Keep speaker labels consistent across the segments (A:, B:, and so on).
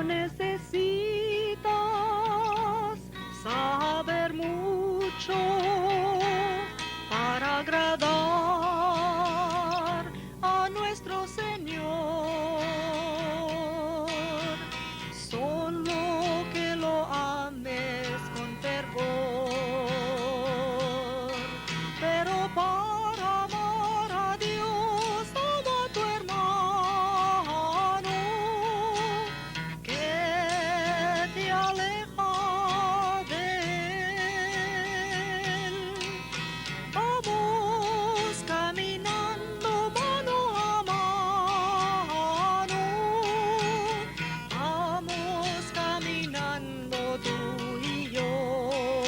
A: No necesitas saber mucho para agradar a nuestro Señor. Solo que lo ames con fervor. Pero para amar a Dios, ama a tu hermano que te aleja de él. Vamos caminando mano a mano. Vamos caminando tú y yo.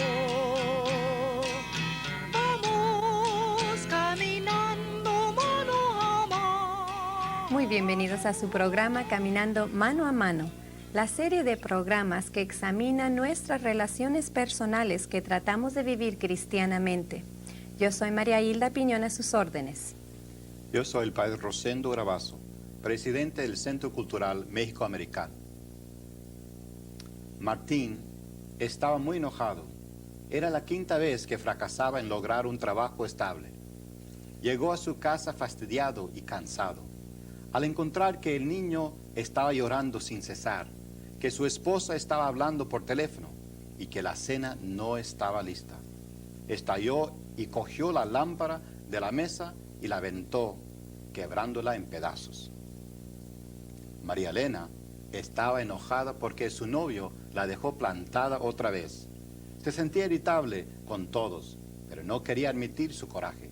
A: Vamos caminando mano a mano.
B: Muy bienvenidos a su programa Caminando Mano a Mano, la serie de programas que examina nuestras relaciones personales que tratamos de vivir cristianamente. Yo soy María Hilda Piñón, a sus órdenes.
C: Yo soy el padre Rosendo Gravazo, presidente del Centro Cultural México-Americano. Martín estaba muy enojado. Era la quinta vez que fracasaba en lograr un trabajo estable. Llegó a su casa fastidiado y cansado, al encontrar que el niño estaba llorando sin cesar, que su esposa estaba hablando por teléfono y que la cena no estaba lista. Estalló y cogió la lámpara de la mesa y la aventó, quebrándola en pedazos. María Elena estaba enojada porque su novio la dejó plantada otra vez. Se sentía irritable con todos, pero no quería admitir su coraje.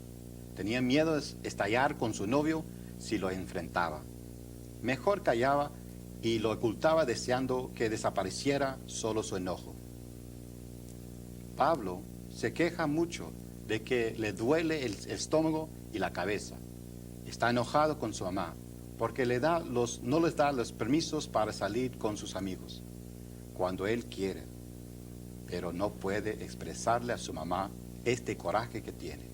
C: Tenía miedo de estallar con su novio si lo enfrentaba. Mejor callaba y lo ocultaba deseando que desapareciera solo su enojo. Pablo se queja mucho de que le duele el estómago y la cabeza. Está enojado con su mamá porque no les da los permisos para salir con sus amigos cuando él quiere, pero no puede expresarle a su mamá este coraje que tiene.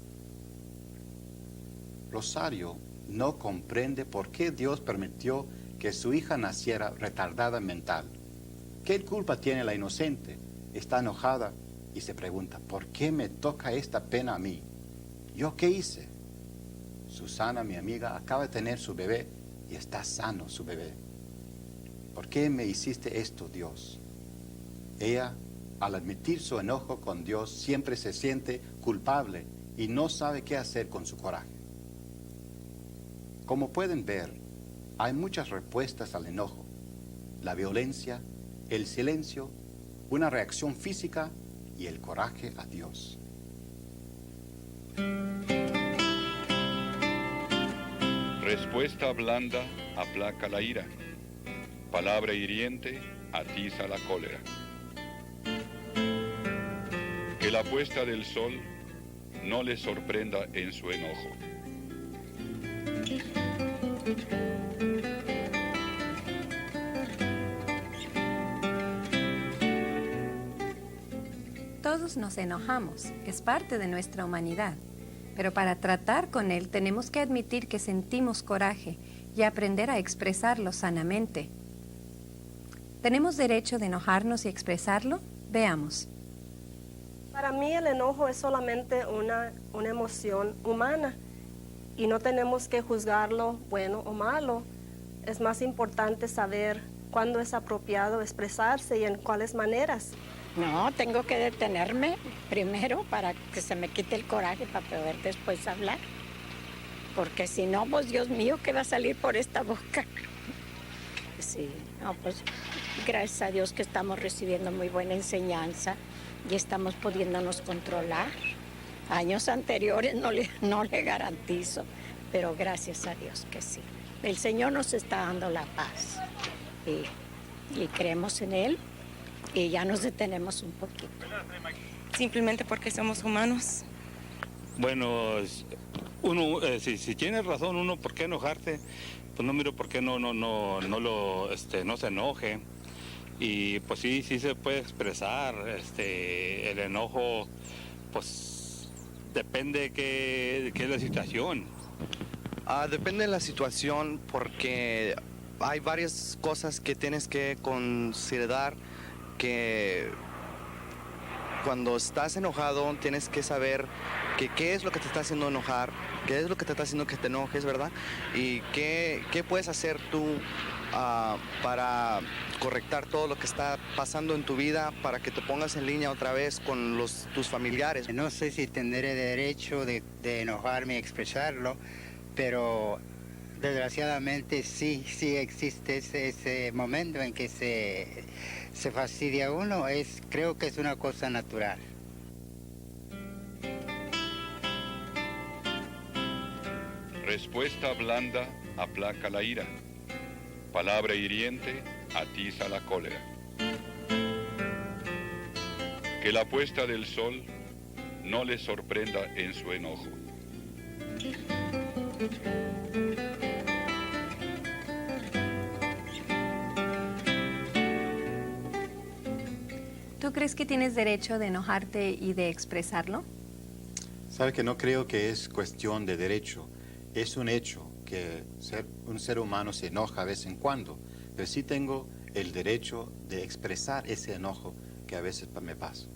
C: Rosario no comprende por qué Dios permitió que su hija naciera retardada mental. ¿Qué culpa tiene la inocente? Está enojada y se pregunta, ¿por qué me toca esta pena a mí? ¿Yo qué hice? Susana, mi amiga, acaba de tener su bebé y está sano su bebé. ¿Por qué me hiciste esto, Dios? Ella, al admitir su enojo con Dios, siempre se siente culpable y no sabe qué hacer con su coraje. Como pueden ver, hay muchas respuestas al enojo: la violencia, el silencio, una reacción física y el coraje a Dios.
D: Respuesta blanda aplaca la ira. Palabra hiriente atiza la cólera. Que la puesta del sol no le sorprenda en su enojo.
B: Todos nos enojamos, es parte de nuestra humanidad. Pero para tratar con él tenemos que admitir que sentimos coraje y aprender a expresarlo sanamente. ¿Tenemos derecho de enojarnos y expresarlo? Veamos.
E: Para mí el enojo es solamente una emoción humana y no tenemos que juzgarlo bueno o malo. Es más importante saber cuándo es apropiado expresarse y en cuáles maneras.
F: No, tengo que detenerme primero para que se me quite el coraje para poder después hablar. Porque si no, pues Dios mío, ¿qué va a salir por esta boca? Sí, no, pues gracias a Dios que estamos recibiendo muy buena enseñanza y estamos pudiéndonos controlar. Años anteriores no le garantizo, pero gracias a Dios que sí. El Señor nos está dando la paz y creemos en Él. Y ya nos detenemos un poquito.
G: Simplemente porque somos humanos.
H: Bueno, uno, si tienes razón uno, ¿por qué enojarte? Pues no miro por qué no se enoje. Y pues sí se puede expresar, el enojo, pues depende de qué es la situación.
I: Depende de la situación porque hay varias cosas que tienes que considerar, que cuando estás enojado tienes que saber que qué es lo que te está haciendo enojar, qué es lo que te está haciendo que te enojes, ¿verdad? Y qué puedes hacer tú para correctar todo lo que está pasando en tu vida, para que te pongas en línea otra vez con tus familiares.
J: No sé si tendré derecho de enojarme y expresarlo, pero desgraciadamente sí existe ese momento en que se fastidia uno. Creo que es una cosa natural.
D: Respuesta blanda aplaca la ira. Palabra hiriente atiza la cólera. Que la puesta del sol no le sorprenda en su enojo.
B: ¿Tú crees que tienes derecho de enojarte y de expresarlo?
C: Sabe que no creo que es cuestión de derecho. Es un hecho que un ser humano se enoja a vez en cuando, pero sí tengo el derecho de expresar ese enojo que a veces me pasa.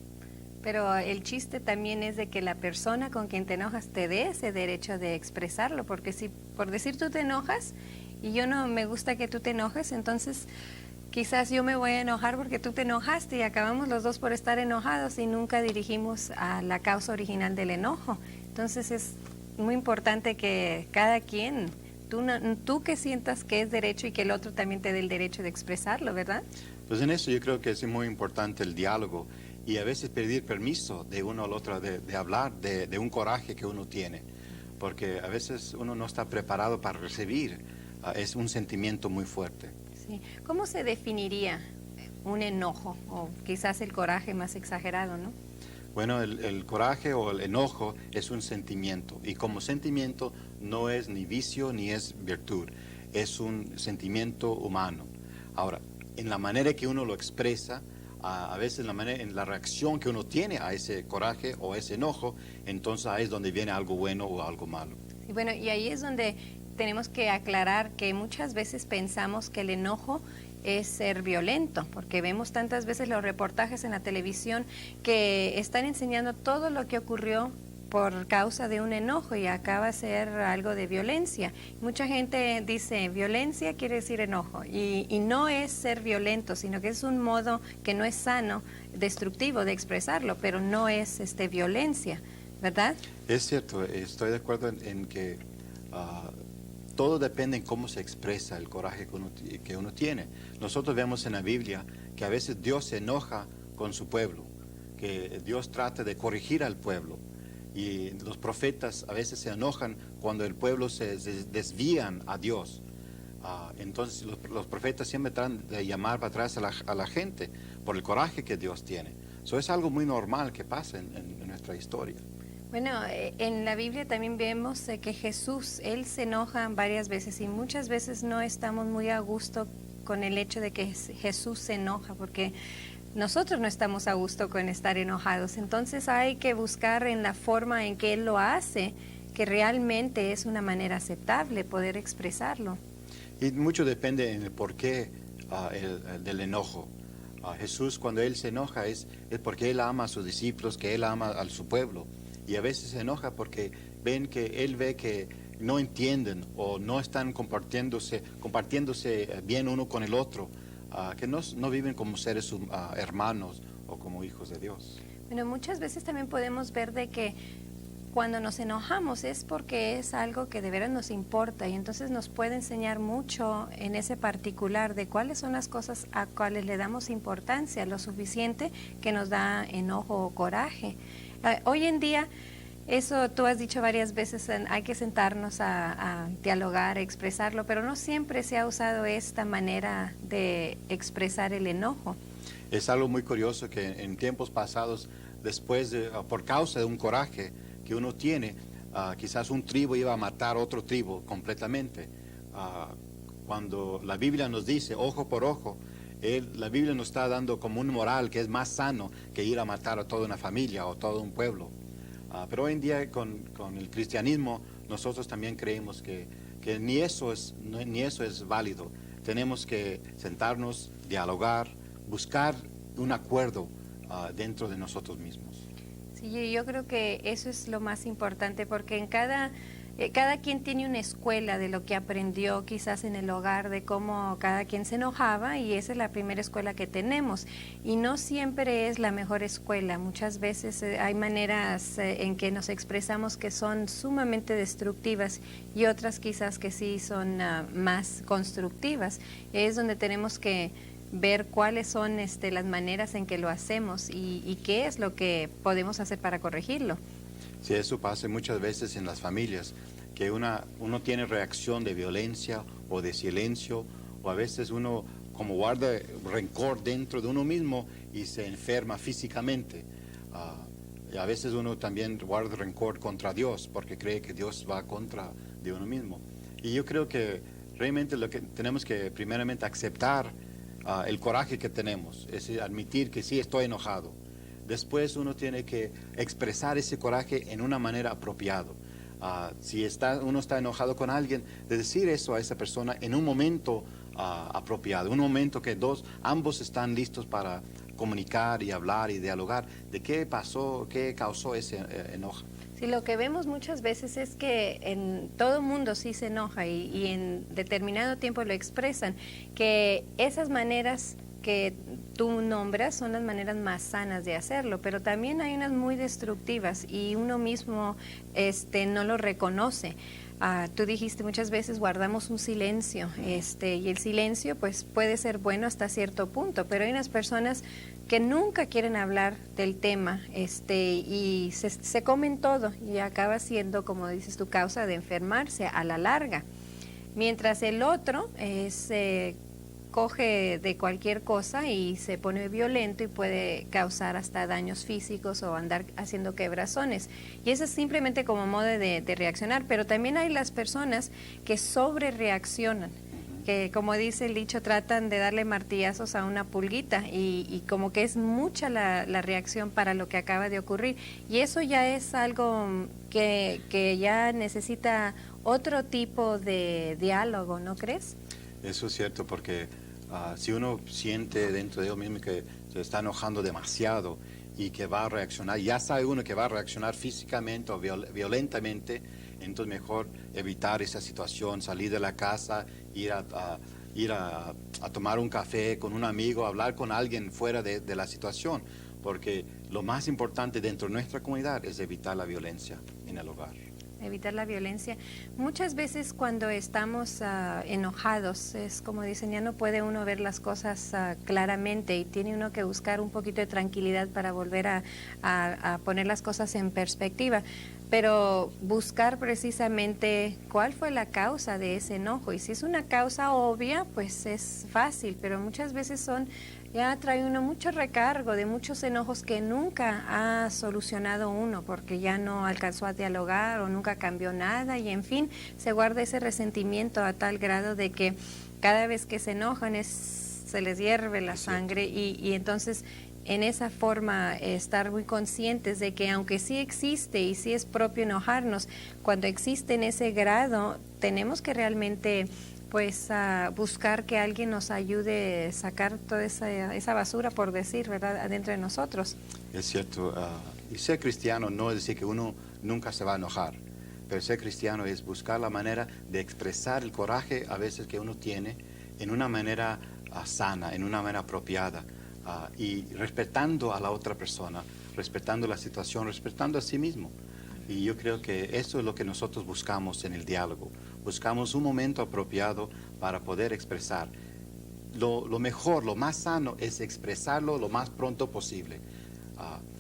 B: Pero el chiste también es de que la persona con quien te enojas te dé ese derecho de expresarlo, porque si por decir tú te enojas y yo no me gusta que tú te enojes, entonces quizás yo me voy a enojar porque tú te enojaste y acabamos los dos por estar enojados y nunca dirigimos a la causa original del enojo. Entonces es muy importante que cada quien, tú que sientas que es derecho y que el otro también te dé el derecho de expresarlo, ¿verdad?
C: Pues en eso yo creo que es muy importante el diálogo y a veces pedir permiso de uno al otro de hablar de un coraje que uno tiene, porque a veces uno no está preparado para recibir, es un sentimiento muy fuerte.
B: Sí. ¿Cómo se definiría un enojo o quizás el coraje más exagerado, no?
C: Bueno, el coraje o el enojo es un sentimiento y como sentimiento no es ni vicio ni es virtud, es un sentimiento humano. Ahora, en la manera que uno lo expresa, a veces en la reacción que uno tiene a ese coraje o ese enojo, entonces ahí es donde viene algo bueno o algo malo.
B: Y bueno, y ahí es donde tenemos que aclarar que muchas veces pensamos que el enojo es ser violento, porque vemos tantas veces los reportajes en la televisión que están enseñando todo lo que ocurrió por causa de un enojo y acaba de ser algo de violencia. Mucha gente dice violencia quiere decir enojo y no es ser violento, sino que es un modo que no es sano, destructivo de expresarlo, pero no es violencia, ¿verdad?
C: Es cierto, estoy de acuerdo en que todo depende en cómo se expresa el coraje que uno tiene. Nosotros vemos en la Biblia que a veces Dios se enoja con su pueblo, que Dios trata de corregir al pueblo. Y los profetas a veces se enojan cuando el pueblo se desvían a Dios. Entonces los profetas siempre tratan de llamar para atrás a la gente por el coraje que Dios tiene. Eso es algo muy normal que pasa en nuestra historia.
B: Bueno, en la Biblia también vemos que Jesús, Él se enoja varias veces y muchas veces no estamos muy a gusto con el hecho de que Jesús se enoja, porque nosotros no estamos a gusto con estar enojados. Entonces hay que buscar en la forma en que Él lo hace, que realmente es una manera aceptable poder expresarlo.
C: Y mucho depende en el porqué del enojo. Jesús cuando Él se enoja es porque Él ama a sus discípulos, que Él ama a su pueblo. Y a veces se enoja porque Él ve que no entienden o no están compartiéndose bien uno con el otro, que no viven como seres hermanos o como hijos de Dios.
B: Bueno, muchas veces también podemos ver de que cuando nos enojamos es porque es algo que de veras nos importa y entonces nos puede enseñar mucho en ese particular de cuáles son las cosas a cuales le damos importancia, lo suficiente que nos da enojo o coraje. Hoy en día, eso tú has dicho varias veces, hay que sentarnos a dialogar, a expresarlo, pero no siempre se ha usado esta manera de expresar el enojo.
C: Es algo muy curioso que en tiempos pasados, por causa de un coraje que uno tiene, quizás un tribu iba a matar otro tribu completamente. Cuando la Biblia nos dice ojo por ojo, la Biblia nos está dando como un moral que es más sano que ir a matar a toda una familia o todo un pueblo. Pero hoy en día con el cristianismo nosotros también creemos que ni eso es válido. tenemos que sentarnos, dialogar, buscar un acuerdo dentro de nosotros mismos.
B: Sí, yo creo que eso es lo más importante, porque en cada quien tiene una escuela de lo que aprendió quizás en el hogar, de cómo cada quien se enojaba, y esa es la primera escuela que tenemos. Y no siempre es la mejor escuela. Muchas veces hay maneras en que nos expresamos que son sumamente destructivas y otras quizás que sí son más constructivas. Es donde tenemos que ver cuáles son las maneras en que lo hacemos y qué es lo que podemos hacer para corregirlo.
C: Sí, eso pasa muchas veces en las familias, que uno tiene reacción de violencia o de silencio, o a veces uno como guarda rencor dentro de uno mismo y se enferma físicamente. Y a veces uno también guarda rencor contra Dios porque cree que Dios va contra de uno mismo. Y yo creo que realmente lo que tenemos que primeramente aceptar el coraje que tenemos, es admitir que sí estoy enojado. Después uno tiene que expresar ese coraje en una manera apropiada. Si uno está enojado con alguien, de decir eso a esa persona en un momento apropiado, un momento que ambos están listos para comunicar y hablar y dialogar de qué pasó, qué causó ese enojo.
B: Sí, lo que vemos muchas veces es que en todo mundo sí se enoja y en determinado tiempo lo expresan, que esas maneras que tú nombras son las maneras más sanas de hacerlo, pero también hay unas muy destructivas y uno mismo no lo reconoce. Tú dijiste muchas veces guardamos un silencio, y el silencio pues puede ser bueno hasta cierto punto, pero hay unas personas que nunca quieren hablar del tema, y se comen todo y acaba siendo, como dices tu causa de enfermarse a la larga, mientras el otro coge de cualquier cosa y se pone violento y puede causar hasta daños físicos o andar haciendo quebrazones. Y eso es simplemente como modo de reaccionar, pero también hay las personas que sobre reaccionan, que como dice el dicho, tratan de darle martillazos a una pulguita y como que es mucha la reacción para lo que acaba de ocurrir. Y eso ya es algo que ya necesita otro tipo de diálogo, ¿no crees?
C: Eso es cierto, porque si uno siente dentro de uno mismo que se está enojando demasiado y que va a reaccionar, ya sabe uno que va a reaccionar físicamente o violentamente, entonces mejor evitar esa situación, salir de la casa, ir a tomar un café con un amigo, hablar con alguien fuera de la situación, porque lo más importante dentro de nuestra comunidad es evitar la violencia en el hogar.
B: Evitar la violencia. Muchas veces cuando estamos enojados, es como dicen, ya no puede uno ver las cosas claramente y tiene uno que buscar un poquito de tranquilidad para volver a poner las cosas en perspectiva. Pero buscar precisamente cuál fue la causa de ese enojo. Y si es una causa obvia, pues es fácil, pero muchas veces ya trae uno mucho recargo de muchos enojos que nunca ha solucionado uno porque ya no alcanzó a dialogar o nunca cambió nada y en fin, se guarda ese resentimiento a tal grado de que cada vez que se enojan se les hierve la sangre y entonces en esa forma estar muy conscientes de que aunque sí existe y sí es propio enojarnos, cuando existe en ese grado tenemos que realmente pues buscar que alguien nos ayude a sacar toda esa basura, por decir, ¿verdad?, adentro de nosotros.
C: Es cierto, y ser cristiano no es decir que uno nunca se va a enojar, pero ser cristiano es buscar la manera de expresar el coraje a veces que uno tiene en una manera sana, en una manera apropiada, y respetando a la otra persona, respetando la situación, respetando a sí mismo. Y yo creo que eso es lo que nosotros buscamos en el diálogo. Buscamos un momento apropiado para poder expresar. Lo mejor, lo más sano es expresarlo lo más pronto posible.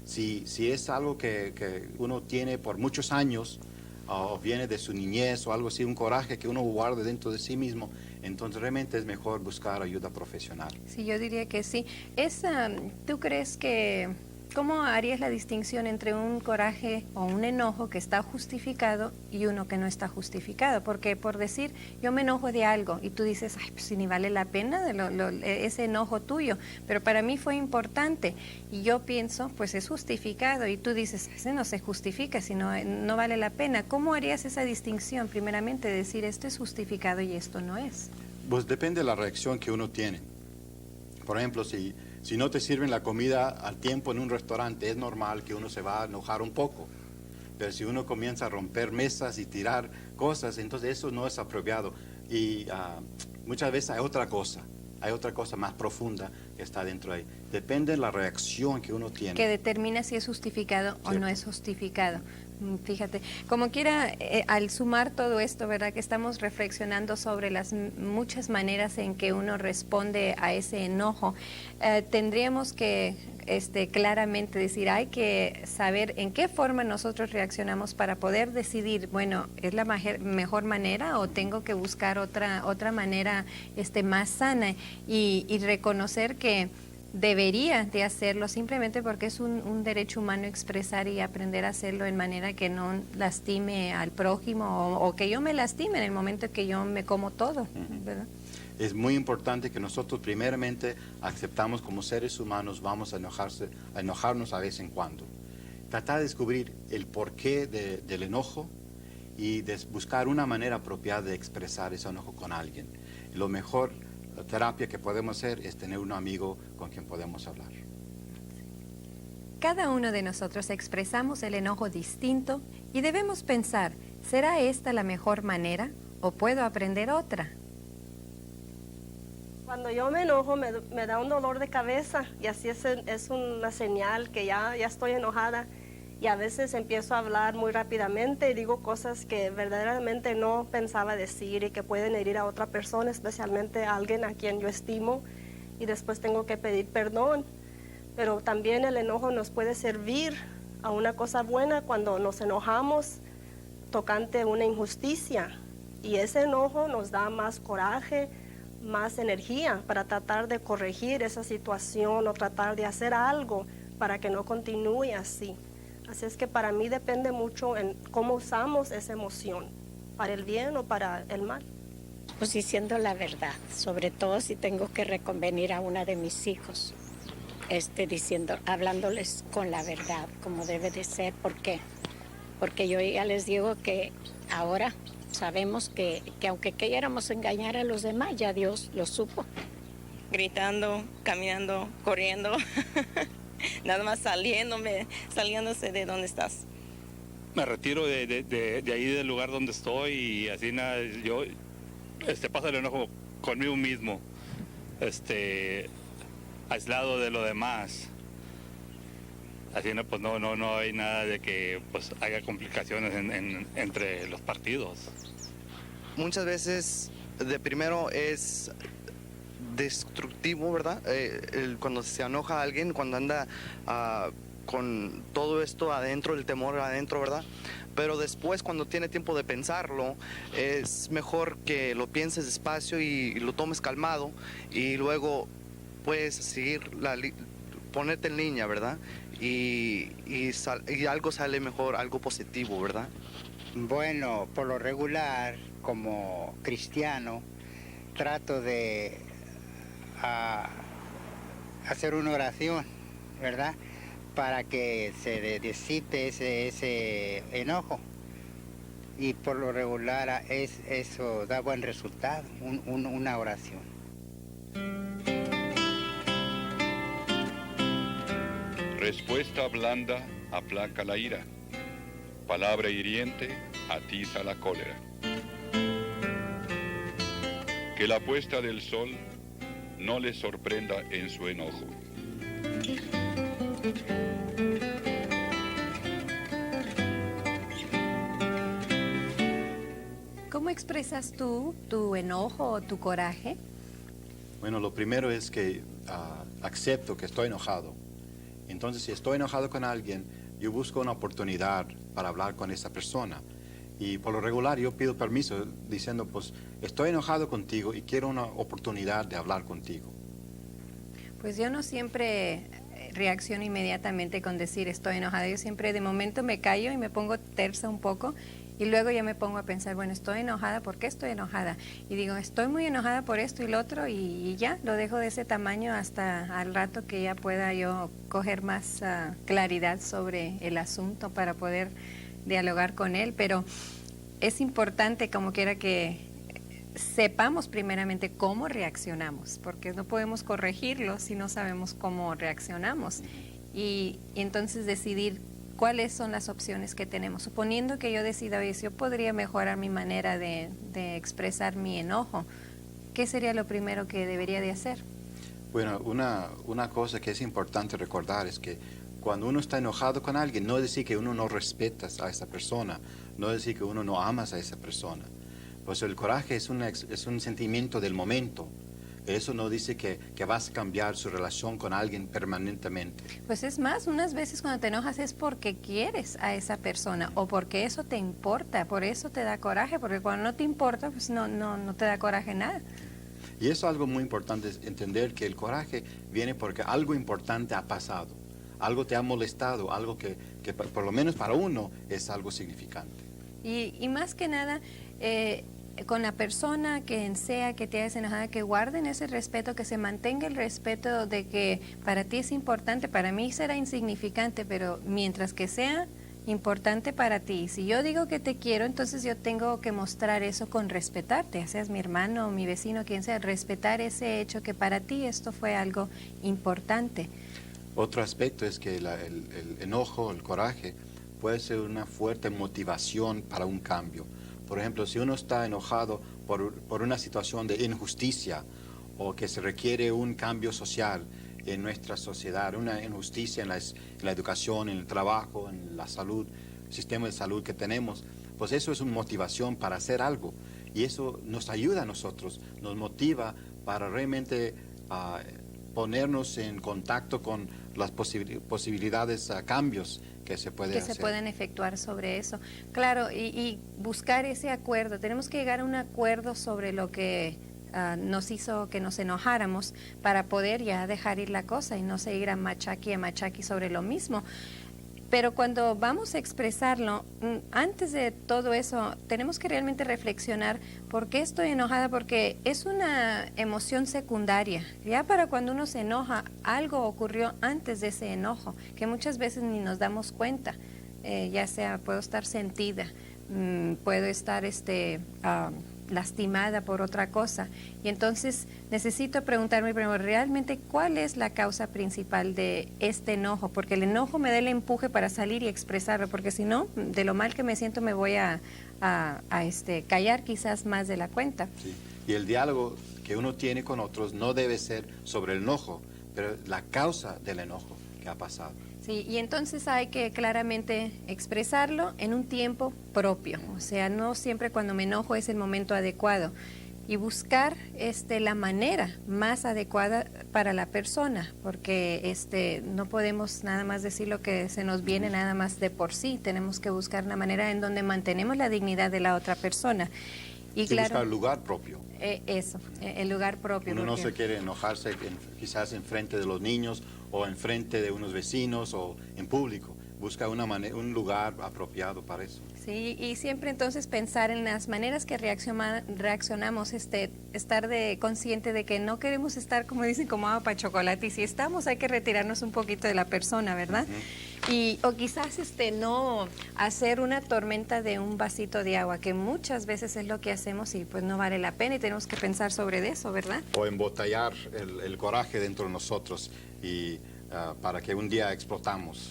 C: Si es algo que uno tiene por muchos años, o viene de su niñez o algo así, un coraje que uno guarda dentro de sí mismo, entonces realmente es mejor buscar ayuda profesional.
B: Sí, yo diría que sí. ¿Tú crees que cómo harías la distinción entre un coraje o un enojo que está justificado y uno que no está justificado? Porque por decir, yo me enojo de algo y tú dices, ay, pues si ni vale la pena ese enojo tuyo, pero para mí fue importante y yo pienso, pues es justificado y tú dices, ese no se justifica, sino no vale la pena. ¿Cómo harías esa distinción? Primeramente decir, esto es justificado y esto no es.
C: Pues depende de la reacción que uno tiene. Por ejemplo, si no te sirven la comida al tiempo en un restaurante, es normal que uno se va a enojar un poco. Pero si uno comienza a romper mesas y tirar cosas, entonces eso no es apropiado. Y muchas veces hay otra cosa más profunda que está dentro de ahí. Depende de la reacción que uno tiene.
B: Que determina si es justificado o no es justificado. Fíjate, como quiera, al sumar todo esto, ¿verdad? Que estamos reflexionando sobre las muchas maneras en que uno responde a ese enojo, tendríamos que claramente decir, hay que saber en qué forma nosotros reaccionamos para poder decidir, bueno, ¿es la mejor manera o tengo que buscar otra manera más sana? Y reconocer que debería de hacerlo simplemente porque es un derecho humano expresar y aprender a hacerlo en manera que no lastime al prójimo o que yo me lastime en el momento que yo me como todo, ¿verdad?
C: Es muy importante que nosotros primeramente aceptamos como seres humanos, vamos a enojarnos a vez en cuando. Tratar de descubrir el porqué del enojo y de buscar una manera apropiada de expresar ese enojo con alguien. Lo mejor terapia que podemos hacer es tener un amigo con quien podemos hablar.
B: Cada uno de nosotros expresamos el enojo distinto y debemos pensar, ¿será esta la mejor manera o puedo aprender otra?
E: Cuando yo me enojo me da un dolor de cabeza y así es una señal que ya estoy enojada y a veces empiezo a hablar muy rápidamente y digo cosas que verdaderamente no pensaba decir y que pueden herir a otra persona, especialmente a alguien a quien yo estimo, y después tengo que pedir perdón. Pero también el enojo nos puede servir a una cosa buena cuando nos enojamos tocante una injusticia, y ese enojo nos da más coraje, más energía para tratar de corregir esa situación o tratar de hacer algo para que no continúe así. Así es que para mí depende mucho en cómo usamos esa emoción, para el bien o para el mal.
F: Pues diciendo la verdad, sobre todo si tengo que reconvenir a una de mis hijos, hablándoles con la verdad, como debe de ser. ¿Por qué? Porque yo ya les digo que ahora sabemos que aunque queriéramos engañar a los demás, ya Dios lo supo.
G: Gritando, caminando, corriendo, nada más saliéndose de donde estás.
H: Me retiro de ahí del lugar donde estoy y así nada, yo paso el enojo conmigo mismo, aislado de lo demás. Así no, pues no hay nada de que pues haya complicaciones entre los partidos.
I: Muchas veces de primero es destructivo, ¿verdad? Cuando se enoja a alguien, cuando anda con todo esto adentro, el temor adentro, ¿verdad? Pero después, cuando tiene tiempo de pensarlo, es mejor que lo pienses despacio y lo tomes calmado y luego puedes seguir ponerte en línea, ¿verdad? Y algo sale mejor, algo positivo, ¿verdad?
J: Bueno, por lo regular, como cristiano, trato de hacer una oración, ¿verdad? Para que se disipe ese enojo. Y por lo regular eso da buen resultado, una oración.
D: Respuesta blanda aplaca la ira. Palabra hiriente atiza la cólera. Que la puesta del sol no le sorprenda en su enojo.
B: ¿Cómo expresas tú tu enojo o tu coraje?
C: Bueno, lo primero es que acepto que estoy enojado. Entonces, si estoy enojado con alguien, yo busco una oportunidad para hablar con esa persona. Y por lo regular yo pido permiso diciendo, pues estoy enojado contigo y quiero una oportunidad de hablar contigo.
B: Pues yo no siempre reacciono inmediatamente con decir estoy enojada. Yo siempre de momento me callo y me pongo tersa un poco y luego ya me pongo a pensar, bueno, estoy enojada, ¿por qué estoy enojada? Y digo, estoy muy enojada por esto y lo otro y ya, lo dejo de ese tamaño hasta al rato que ya pueda yo coger más claridad sobre el asunto para poder dialogar con él. Pero es importante como quiera que sepamos primeramente cómo reaccionamos, porque no podemos corregirlo si no sabemos cómo reaccionamos. Y entonces decidir cuáles son las opciones que tenemos. Suponiendo que yo decida, oye, si yo podría mejorar mi manera de expresar mi enojo, ¿qué sería lo primero que debería de hacer?
C: Bueno, una cosa que es importante recordar es que cuando uno está enojado con alguien, no es decir que uno no respeta a esa persona, no es decir que uno no ama a esa persona. Pues el coraje es un sentimiento del momento. Eso no dice que vas a cambiar su relación con alguien permanentemente.
B: Pues es más, unas veces cuando te enojas es porque quieres a esa persona o porque eso te importa, por eso te da coraje, porque cuando no te importa, pues no te da coraje nada.
C: Y eso es algo muy importante, es entender que el coraje viene porque algo importante ha pasado, algo te ha molestado, algo que por lo menos para uno es algo significante.
B: Y más que nada, con la persona que sea que te hayas enojado, que guarden ese respeto, que se mantenga el respeto de que para ti es importante, para mí será insignificante, pero mientras que sea importante para ti. Si yo digo que te quiero, entonces yo tengo que mostrar eso con respetarte, seas mi hermano, mi vecino, quien sea, respetar ese hecho que para ti esto fue algo importante.
C: Otro aspecto es que el enojo, el coraje, puede ser una fuerte motivación para un cambio. Por ejemplo, si uno está enojado por una situación de injusticia o que se requiere un cambio social en nuestra sociedad, una injusticia en la educación, en el trabajo, en la salud, el sistema de salud que tenemos, pues eso es una motivación para hacer algo. Y eso nos ayuda a nosotros, nos motiva para realmente ponernos en contacto con las posibilidades, cambios que se pueden hacer.
B: Que se pueden efectuar sobre eso. Claro, y buscar ese acuerdo. Tenemos que llegar a un acuerdo sobre lo que nos hizo que nos enojáramos para poder ya dejar ir la cosa y no seguir a machaqui sobre lo mismo. Pero cuando vamos a expresarlo, antes de todo eso, tenemos que realmente reflexionar por qué estoy enojada, porque es una emoción secundaria. Ya para cuando uno se enoja, algo ocurrió antes de ese enojo, que muchas veces ni nos damos cuenta. Ya sea, puedo estar sentida, puedo estar lastimada por otra cosa. Y entonces necesito preguntarme primero, ¿realmente cuál es la causa principal de este enojo? Porque el enojo me da el empuje para salir y expresarlo, porque si no, de lo mal que me siento me voy a callar quizás más de la cuenta.
C: Sí. Y el diálogo que uno tiene con otros no debe ser sobre el enojo, pero la causa del enojo que ha pasado.
B: Sí, y entonces hay que claramente expresarlo en un tiempo propio, o sea, no siempre cuando me enojo es el momento adecuado, y buscar la manera más adecuada para la persona, porque no podemos nada más decir lo que se nos viene nada más de por sí, tenemos que buscar una manera en donde mantenemos la dignidad de la otra persona. Y claro,
C: buscar el lugar propio.
B: El lugar propio.
C: Uno no se quiere enojarse quizás en frente de los niños o en frente de unos vecinos o en público. Busca un lugar apropiado para eso.
B: Sí, y siempre entonces pensar en las maneras que reaccionamos, estar consciente de que no queremos estar, como dicen, como agua para chocolate, y si estamos hay que retirarnos un poquito de la persona, ¿verdad? O quizás no hacer una tormenta de un vasito de agua, que muchas veces es lo que hacemos y pues no vale la pena y tenemos que pensar sobre eso, ¿verdad?
C: O embotellar el coraje dentro de nosotros y para que un día explotamos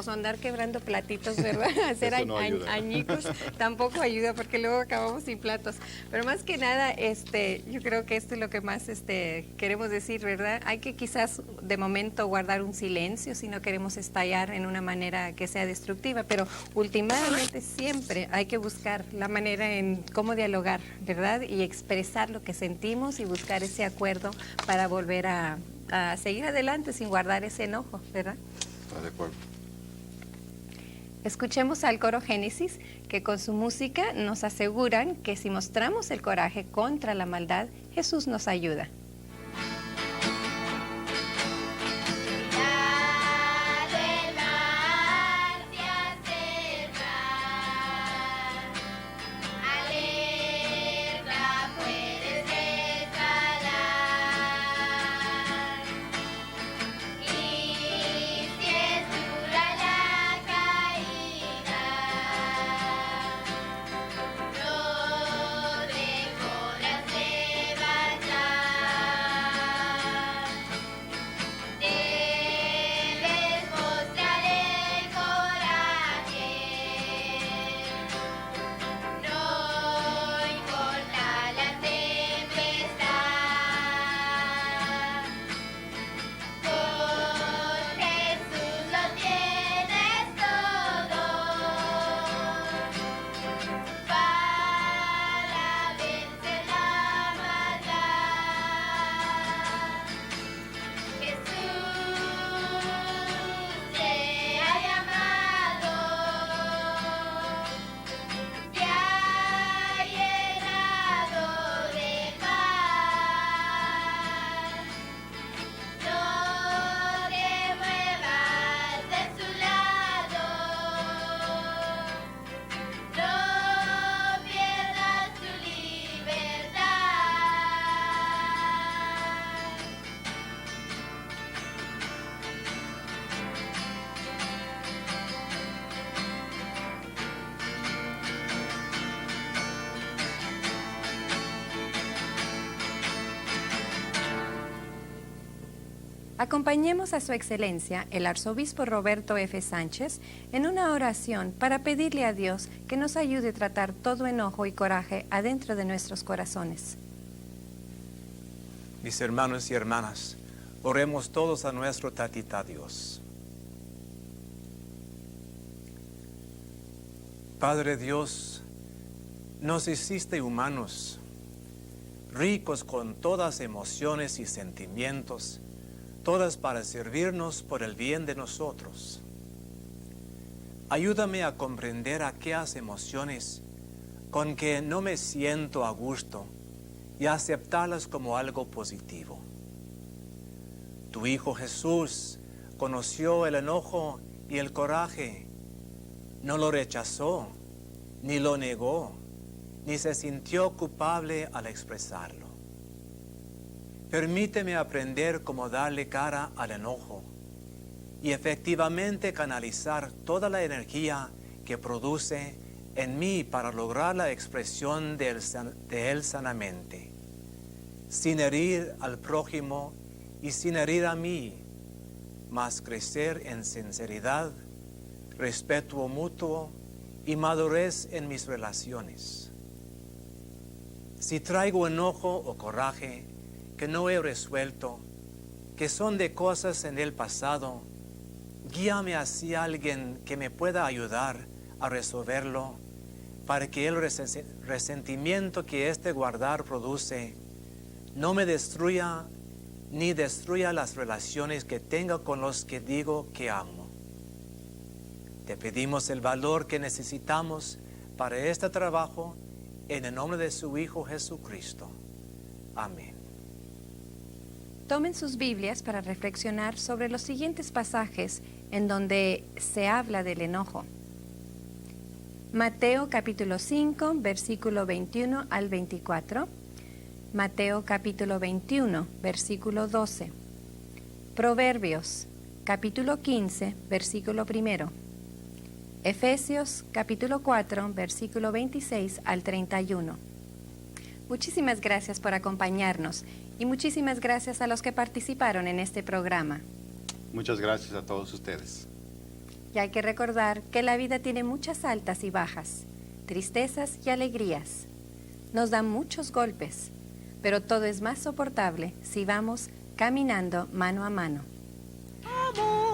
B: o andar quebrando platitos, ¿verdad? Hacer
C: no ayuda.
B: añicos tampoco ayuda porque luego acabamos sin platos. Pero más que nada, yo creo que esto es lo que más queremos decir, ¿verdad? Hay que quizás de momento guardar un silencio si no queremos estallar en una manera que sea destructiva, pero últimamente siempre hay que buscar la manera en cómo dialogar, ¿verdad? Y expresar lo que sentimos y buscar ese acuerdo para volver a seguir adelante sin guardar ese enojo, ¿verdad?
C: De acuerdo.
B: Escuchemos al coro Génesis, que con su música nos aseguran que si mostramos el coraje contra la maldad, Jesús nos ayuda.
K: No recorras
B: Acompañemos a Su Excelencia, el Arzobispo Roberto F. Sánchez, en una oración para pedirle a Dios que nos ayude a tratar todo enojo y coraje adentro de nuestros corazones.
K: Mis hermanos y hermanas, oremos todos a nuestro Tatita Dios. Padre Dios, nos hiciste humanos, ricos con todas emociones y sentimientos, todas para servirnos por el bien de nosotros. Ayúdame a comprender aquellas emociones con que no me siento a gusto y a aceptarlas como algo positivo. Tu Hijo Jesús conoció el enojo y el coraje. No lo rechazó, ni lo negó, ni se sintió culpable al expresarlo. Permíteme aprender cómo darle cara al enojo y efectivamente canalizar toda la energía que produce en mí para lograr la expresión de él sanamente, sin herir al prójimo y sin herir a mí, mas crecer en sinceridad, respeto mutuo y madurez en mis relaciones. Si traigo enojo o coraje que no he resuelto, que son de cosas en el pasado, guíame hacia alguien que me pueda ayudar a resolverlo, para que el resentimiento que este guardar produce no me destruya ni destruya las relaciones que tengo con los que digo que amo. Te pedimos el valor que necesitamos para este trabajo en el nombre de su Hijo Jesucristo. Amén.
B: Tomen sus Biblias para reflexionar sobre los siguientes pasajes en donde se habla del enojo. Mateo capítulo 5, versículo 21 al 24. Mateo capítulo 21, versículo 12. Proverbios capítulo 15, versículo 1. Efesios capítulo 4, versículo 26 al 31. Muchísimas gracias por acompañarnos y muchísimas gracias a los que participaron en este programa.
C: Muchas gracias a todos ustedes.
B: Y hay que recordar que la vida tiene muchas altas y bajas, tristezas y alegrías. Nos dan muchos golpes, pero todo es más soportable si vamos caminando mano a mano.
A: Amor.